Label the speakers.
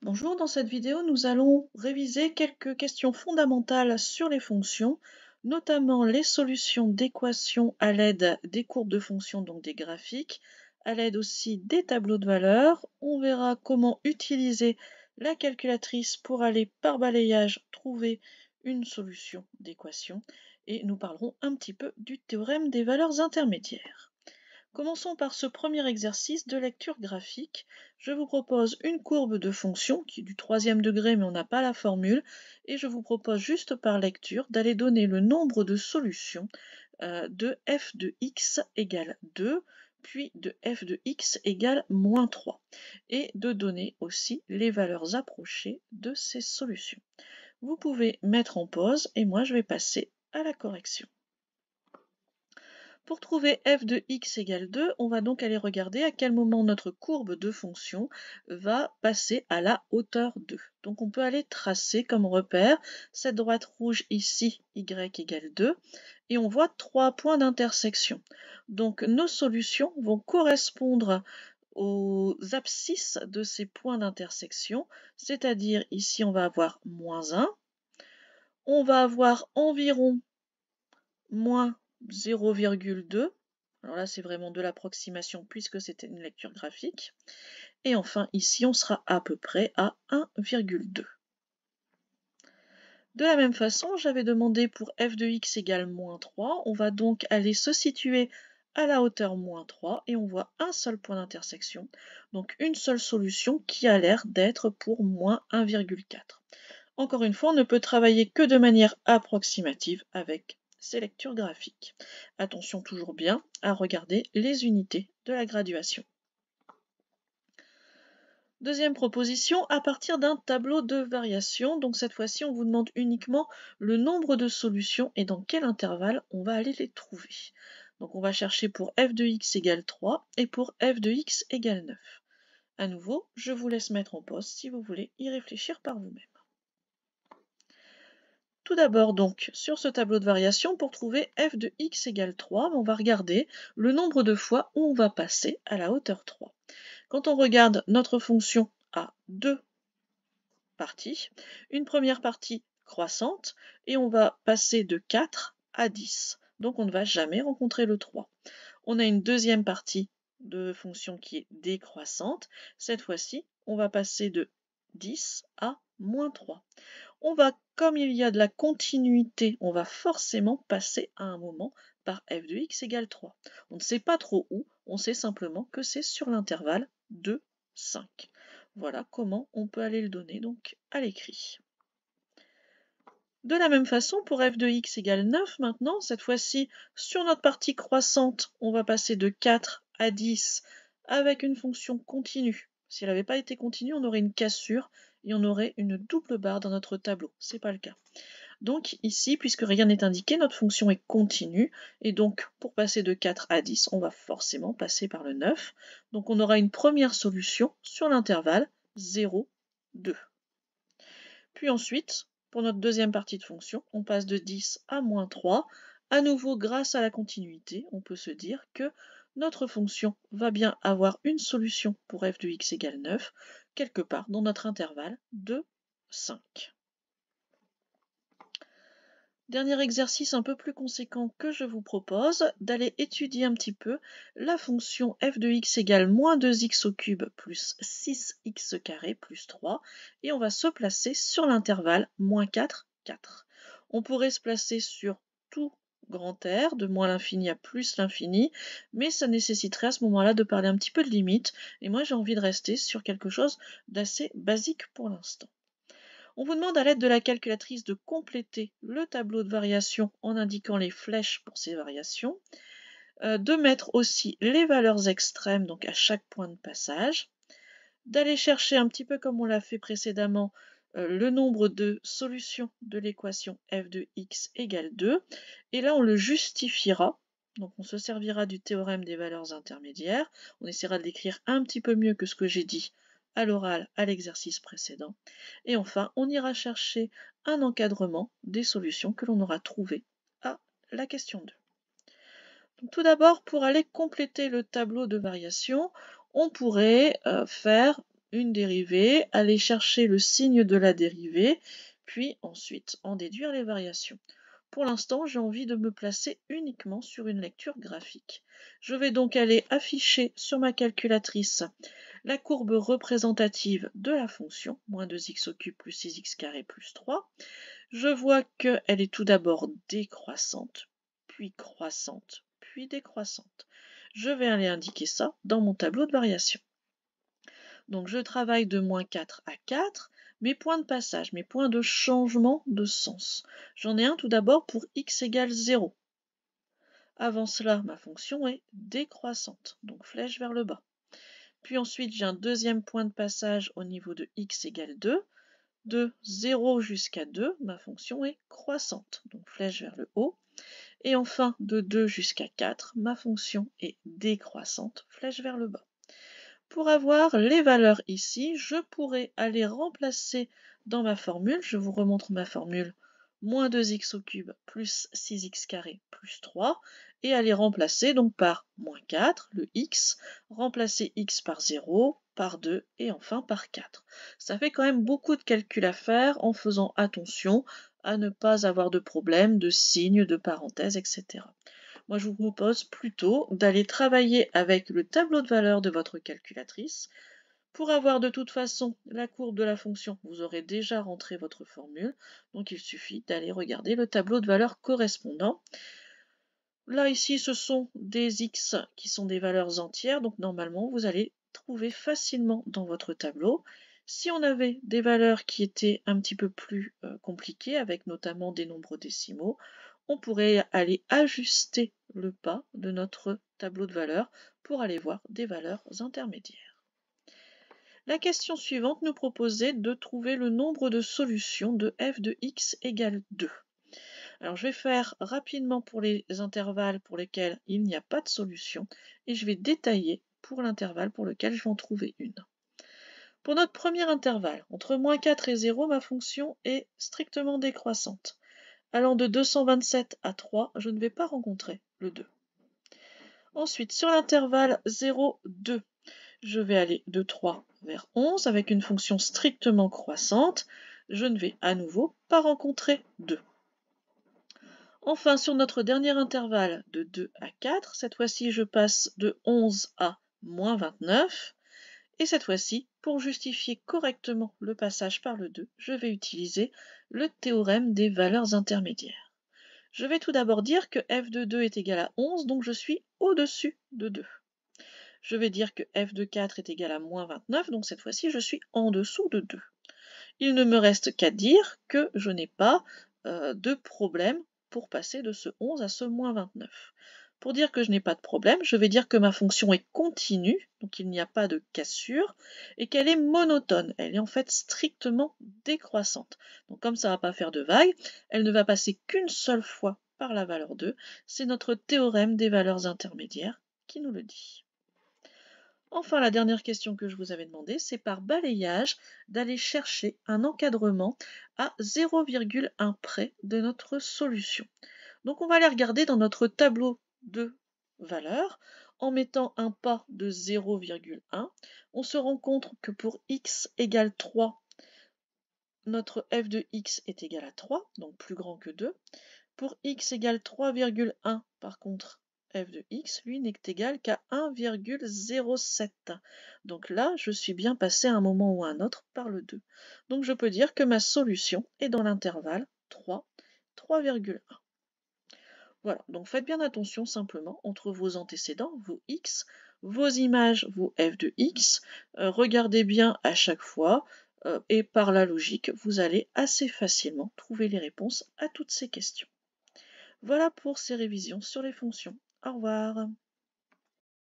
Speaker 1: Bonjour, dans cette vidéo, nous allons réviser quelques questions fondamentales sur les fonctions, notamment les solutions d'équations à l'aide des courbes de fonctions, donc des graphiques, à l'aide aussi des tableaux de valeurs. On verra comment utiliser la calculatrice pour aller par balayage trouver une solution d'équation et nous parlerons un petit peu du théorème des valeurs intermédiaires. Commençons par ce premier exercice de lecture graphique. Je vous propose une courbe de fonction qui est du troisième degré mais on n'a pas la formule et je vous propose juste par lecture d'aller donner le nombre de solutions de f de x égale 2 puis de f de x égale moins 3 et de donner aussi les valeurs approchées de ces solutions. Vous pouvez mettre en pause et moi je vais passer à la correction. Pour trouver f de x égale 2, on va donc aller regarder à quel moment notre courbe de fonction va passer à la hauteur 2. Donc on peut aller tracer comme repère cette droite rouge ici, y égale 2, et on voit 3 points d'intersection. Donc nos solutions vont correspondre aux abscisses de ces points d'intersection, c'est-à-dire ici on va avoir moins 1, on va avoir environ moins 0,2. Alors là, c'est vraiment de l'approximation puisque c'était une lecture graphique. Et enfin, ici, on sera à peu près à 1,2. De la même façon, j'avais demandé pour f de x égale moins 3. On va donc aller se situer à la hauteur moins 3 et on voit un seul point d'intersection, donc une seule solution qui a l'air d'être pour moins 1,4. Encore une fois, on ne peut travailler que de manière approximative avec ces lectures graphiques. Attention toujours bien à regarder les unités de la graduation. Deuxième proposition, à partir d'un tableau de variation. Donc cette fois-ci, on vous demande uniquement le nombre de solutions et dans quel intervalle on va aller les trouver. Donc on va chercher pour f de x égale 3 et pour f de x égale 9. À nouveau, je vous laisse mettre en pause si vous voulez y réfléchir par vous-même. Tout d'abord donc, sur ce tableau de variation, pour trouver f de x égale 3, on va regarder le nombre de fois où on va passer à la hauteur 3. Quand on regarde notre fonction a deux parties, une première partie croissante, et on va passer de 4 à 10. Donc on ne va jamais rencontrer le 3. On a une deuxième partie de fonction qui est décroissante. Cette fois-ci, on va passer de 10 à moins 3. Comme il y a de la continuité, on va forcément passer à un moment par f de x égale 3. On ne sait pas trop où, on sait simplement que c'est sur l'intervalle 2, 5. Voilà comment on peut aller le donner donc à l'écrit. De la même façon, pour f de x égale 9 maintenant, cette fois-ci, sur notre partie croissante, on va passer de 4 à 10 avec une fonction continue. Si elle n'avait pas été continue, on aurait une cassure et on aurait une double barre dans notre tableau. Ce n'est pas le cas. Donc ici, puisque rien n'est indiqué, notre fonction est continue. Et donc, pour passer de 4 à 10, on va forcément passer par le 9. Donc on aura une première solution sur l'intervalle 0, 2. Puis ensuite, pour notre deuxième partie de fonction, on passe de 10 à moins 3. À nouveau, grâce à la continuité, on peut se dire que notre fonction va bien avoir une solution pour f de x égale 9, quelque part dans notre intervalle de 5. Dernier exercice un peu plus conséquent que je vous propose, d'aller étudier un petit peu la fonction f de x égale moins 2x au cube plus 6x carré plus 3, et on va se placer sur l'intervalle moins 4, 4. On pourrait se placer sur tout grand R, de moins l'infini à plus l'infini, mais ça nécessiterait à ce moment-là de parler un petit peu de limite, et moi j'ai envie de rester sur quelque chose d'assez basique pour l'instant. On vous demande à l'aide de la calculatrice de compléter le tableau de variation en indiquant les flèches pour ces variations, de mettre aussi les valeurs extrêmes, donc à chaque point de passage, d'aller chercher un petit peu comme on l'a fait précédemment le nombre de solutions de l'équation f de x égale 2, et là on le justifiera. Donc on se servira du théorème des valeurs intermédiaires, on essaiera de l'écrire un petit peu mieux que ce que j'ai dit à l'oral à l'exercice précédent. Et enfin, on ira chercher un encadrement des solutions que l'on aura trouvées à la question 2. Donc, tout d'abord, pour aller compléter le tableau de variation, on pourrait faire une dérivée, aller chercher le signe de la dérivée, puis ensuite en déduire les variations. Pour l'instant, j'ai envie de me placer uniquement sur une lecture graphique. Je vais donc aller afficher sur ma calculatrice la courbe représentative de la fonction, moins 2x au cube plus 6x carré plus 3. Je vois qu'elle est tout d'abord décroissante, puis croissante, puis décroissante. Je vais aller indiquer ça dans mon tableau de variation. Donc je travaille de moins 4 à 4, mes points de passage, mes points de changement de sens. J'en ai un tout d'abord pour x égale 0. Avant cela, ma fonction est décroissante, donc flèche vers le bas. Puis ensuite, j'ai un deuxième point de passage au niveau de x égale 2. De 0 jusqu'à 2, ma fonction est croissante, donc flèche vers le haut. Et enfin, de 2 jusqu'à 4, ma fonction est décroissante, flèche vers le bas. Pour avoir les valeurs ici, je pourrais aller remplacer dans ma formule, je vous remontre ma formule, moins 2x au cube plus 6x carré plus 3, et aller remplacer donc par moins 4, le x, remplacer x par 0, par 2 et enfin par 4. Ça fait quand même beaucoup de calculs à faire en faisant attention à ne pas avoir de problème de signes, de parenthèses, etc. Moi, je vous propose plutôt d'aller travailler avec le tableau de valeur de votre calculatrice. Pour avoir de toute façon la courbe de la fonction, vous aurez déjà rentré votre formule, donc il suffit d'aller regarder le tableau de valeur correspondant. Là, ici, ce sont des x qui sont des valeurs entières, donc normalement, vous allez trouver facilement dans votre tableau. Si on avait des valeurs qui étaient un petit peu plus compliquées, avec notamment des nombres décimaux, on pourrait aller ajuster le pas de notre tableau de valeurs pour aller voir des valeurs intermédiaires. La question suivante nous proposait de trouver le nombre de solutions de f de x égale 2. Alors je vais faire rapidement pour les intervalles pour lesquels il n'y a pas de solution et je vais détailler pour l'intervalle pour lequel je vais en trouver une. Pour notre premier intervalle, entre moins 4 et 0, ma fonction est strictement décroissante. Allant de 227 à 3, je ne vais pas rencontrer le 2. Ensuite, sur l'intervalle 0, 2, je vais aller de 3 vers 11 avec une fonction strictement croissante. Je ne vais à nouveau pas rencontrer 2. Enfin, sur notre dernier intervalle de 2 à 4, cette fois-ci je passe de 11 à moins 29. Et cette fois-ci, pour justifier correctement le passage par le 2, je vais utiliser le théorème des valeurs intermédiaires. Je vais tout d'abord dire que f de 2 est égal à 11, donc je suis au-dessus de 2. Je vais dire que f de 4 est égal à moins 29, donc cette fois-ci je suis en dessous de 2. Il ne me reste qu'à dire que je n'ai pas de problème pour passer de ce 11 à ce moins 29. Pour dire que je n'ai pas de problème, je vais dire que ma fonction est continue, donc il n'y a pas de cassure, et qu'elle est monotone. Elle est en fait strictement décroissante. Donc comme ça ne va pas faire de vague, elle ne va passer qu'une seule fois par la valeur 2. C'est notre théorème des valeurs intermédiaires qui nous le dit. Enfin, la dernière question que je vous avais demandé, c'est par balayage d'aller chercher un encadrement à 0,1 près de notre solution. Donc on va aller regarder dans notre tableau de valeurs en mettant un pas de 0,1. On se rend compte que pour x égale 3, notre f de x est égal à 3, donc plus grand que 2. Pour x égale 3,1, par contre, f de x, lui, n'est égal qu'à 1,07. Donc là, je suis bien passé à un moment ou à un autre par le 2. Donc je peux dire que ma solution est dans l'intervalle 3, 3,1. Voilà, donc faites bien attention simplement entre vos antécédents, vos x, vos images, vos f de x. Regardez bien à chaque fois et par la logique, vous allez assez facilement trouver les réponses à toutes ces questions. Voilà pour ces révisions sur les fonctions. Au revoir.